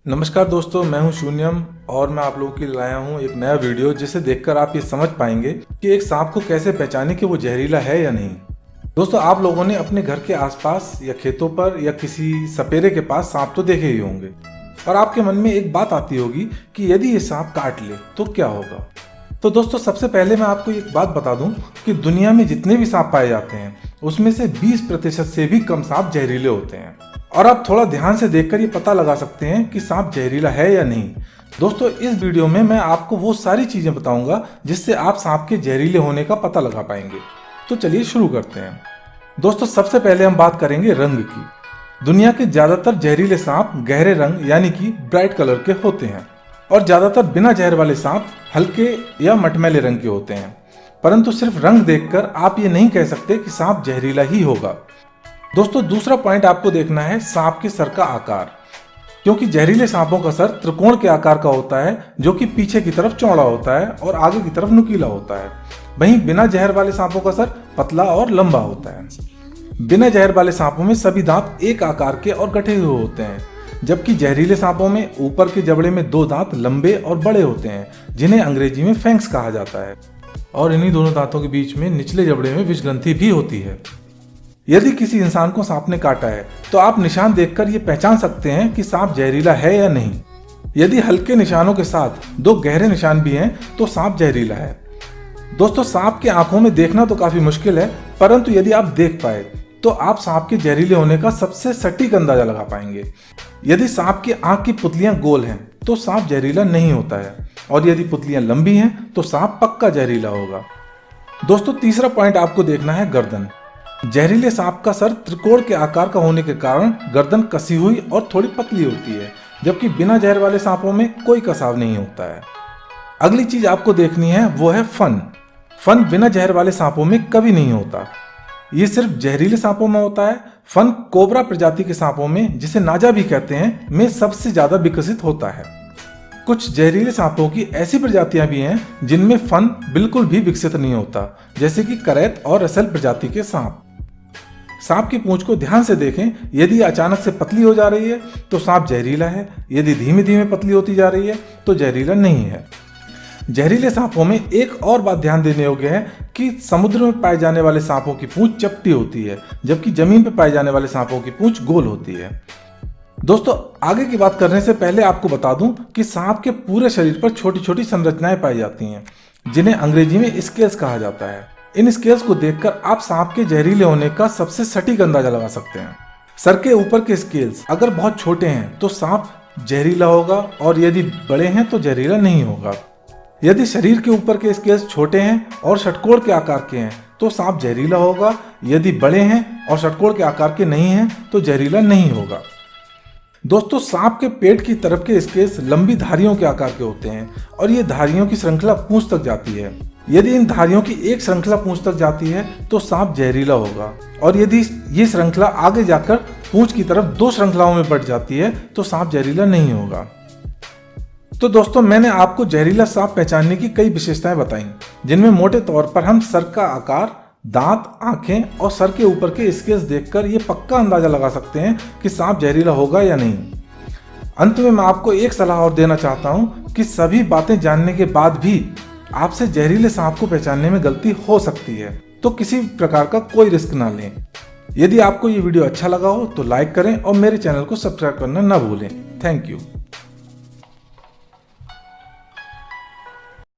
नमस्कार दोस्तों, मैं हूं शून्यम और मैं आप लोगों के लिए लाया हूं एक नया वीडियो जिसे देखकर आप ये समझ पाएंगे कि एक सांप को कैसे पहचाने कि वो जहरीला है या नहीं। दोस्तों, आप लोगों ने अपने घर के आसपास या खेतों पर या किसी सपेरे के पास सांप तो देखे ही होंगे और आपके मन में एक बात आती होगी कि यदि ये सांप काट ले तो क्या होगा। तो दोस्तों, सबसे पहले मैं आपको एक बात बता दूं कि दुनिया में जितने भी सांप पाए जाते हैं उसमें से 20% से भी कम सांप जहरीले होते हैं और आप थोड़ा ध्यान से देखकर ये पता लगा सकते हैं कि सांप जहरीला है या नहीं। दोस्तों, इस वीडियो में मैं आपको वो सारी चीजें बताऊंगा जिससे आप सांप के जहरीले होने का पता लगा पाएंगे। तो चलिए शुरू करते हैं। दोस्तों, सबसे पहले हम बात करेंगे रंग की। दुनिया के ज्यादातर जहरीले सांप गहरे रंग यानी कि ब्राइट कलर के होते हैं और ज्यादातर बिना जहर वाले सांप हल्के या मटमैले रंग के होते हैं। परंतु सिर्फ रंग देखकर आप ये नहीं कह सकते कि सांप जहरीला ही होगा। दोस्तों, दूसरा पॉइंट आपको देखना है सांप के सर का आकार, क्योंकि जहरीले सांपों का सर त्रिकोण के आकार का होता है जो कि पीछे की तरफ चौड़ा होता है और आगे की तरफ नुकीला होता है। वहीं बिना जहर वाले सांपों का सर पतला और लंबा होता है। बिना जहर वाले सांपों में सभी दांत एक आकार के और कटे हुए होते हैं, जबकि जहरीले सांपों में ऊपर के जबड़े में 2 दांत लंबे और बड़े होते हैं जिन्हें अंग्रेजी में फैंक्स कहा जाता है और इन्हीं दोनों दांतों के बीच में निचले जबड़े में विषग्रंथि भी होती है। यदि किसी इंसान को सांप ने काटा है तो आप निशान देखकर ये पहचान सकते हैं कि सांप जहरीला है या नहीं। यदि हल्के निशानों के साथ 2 गहरे निशान भी हैं तो सांप जहरीला है। दोस्तों, सांप की आंखों में देखना तो काफी मुश्किल है, परंतु यदि आप देख पाए तो आप सांप के जहरीले होने का सबसे सटीक अंदाजा लगा पाएंगे। यदि सांप की आंख की पुतलियां गोल हैं तो सांप जहरीला नहीं होता है और यदि पुतलियां लंबी हैं तो सांप पक्का जहरीला होगा। दोस्तों, तीसरा पॉइंट आपको देखना है गर्दन। जहरीले सांप का सर त्रिकोण के आकार का होने के कारण गर्दन कसी हुई और थोड़ी पतली होती है, जबकि बिना जहर वाले सांपों में कोई कसाव नहीं होता है। अगली चीज आपको देखनी है वो है फन। फन बिना जहर वाले सांपों में कभी नहीं होता, ये सिर्फ जहरीले सांपों में होता है। फन कोबरा प्रजाति के सांपों में, जिसे नाजा भी कहते हैं, में सबसे ज्यादा विकसित होता है। कुछ जहरीले सांपों की ऐसी प्रजातियां भी हैं जिनमें फन बिल्कुल भी विकसित नहीं होता, जैसे कि करैत और रसेल प्रजाति के सांप। सांप की पूंछ को ध्यान से देखें, यदि अचानक से पतली हो जा रही है तो सांप जहरीला है, यदि धीमे धीमे पतली होती जा रही है तो जहरीला नहीं है। जहरीले सांपों में एक और बात ध्यान देने योग्य है कि समुद्र में पाए जाने वाले सांपों की पूंछ चपटी होती है, जबकि जमीन पर पाए जाने वाले सांपों की पूंछ गोल होती है। दोस्तों, आगे की बात करने से पहले आपको बता दूं कि सांप के पूरे शरीर पर छोटी छोटी संरचनाएं पाई जाती हैं जिन्हें अंग्रेजी में स्केल्स कहा जाता है। इन स्केल्स को देखकर आप सांप के जहरीले होने का सबसे सटीक अंदाजा लगा सकते हैं। सर के ऊपर के स्केल्स अगर बहुत छोटे हैं तो सांप जहरीला होगा और यदि बड़े हैं तो जहरीला नहीं होगा। यदि शरीर के ऊपर के स्केल्स छोटे हैं और षटकोण के आकार के हैं तो सांप जहरीला होगा, यदि बड़े हैं और षटकोण के आकार के नहीं हैं तो जहरीला नहीं होगा। दोस्तों, सांप के पेट की तरफ के स्केल्स लंबी धारियों के आकार के होते हैं और ये धारियों की श्रृंखला पूंछ तक जाती है। यदि इन धारियों की एक श्रृंखला पूंछ तक जाती है तो सांप जहरीला होगा और यदि ये श्रृंखला आगे जाकर पूंछ की तरफ 2 श्रृंखलाओं में बढ़ जाती है तो सांप जहरीला नहीं होगा। तो दोस्तों, मैंने आपको जहरीला सांप पहचानने की कई विशेषताएं बताई, जिनमें मोटे तौर पर हम सर का आकार, दांत, आंखें और सर के ऊपर के स्केल्स देखकर ये पक्का अंदाजा लगा सकते हैं कि सांप जहरीला होगा या नहीं। अंत में मैं आपको एक सलाह और देना चाहता हूँ कि सभी बातें जानने के बाद भी आपसे जहरीले सांप को पहचानने में गलती हो सकती है, तो किसी प्रकार का कोई रिस्क ना लें। यदि आपको ये वीडियो अच्छा लगा हो तो लाइक करें और मेरे चैनल को सब्सक्राइब करना ना भूलें। Thank you.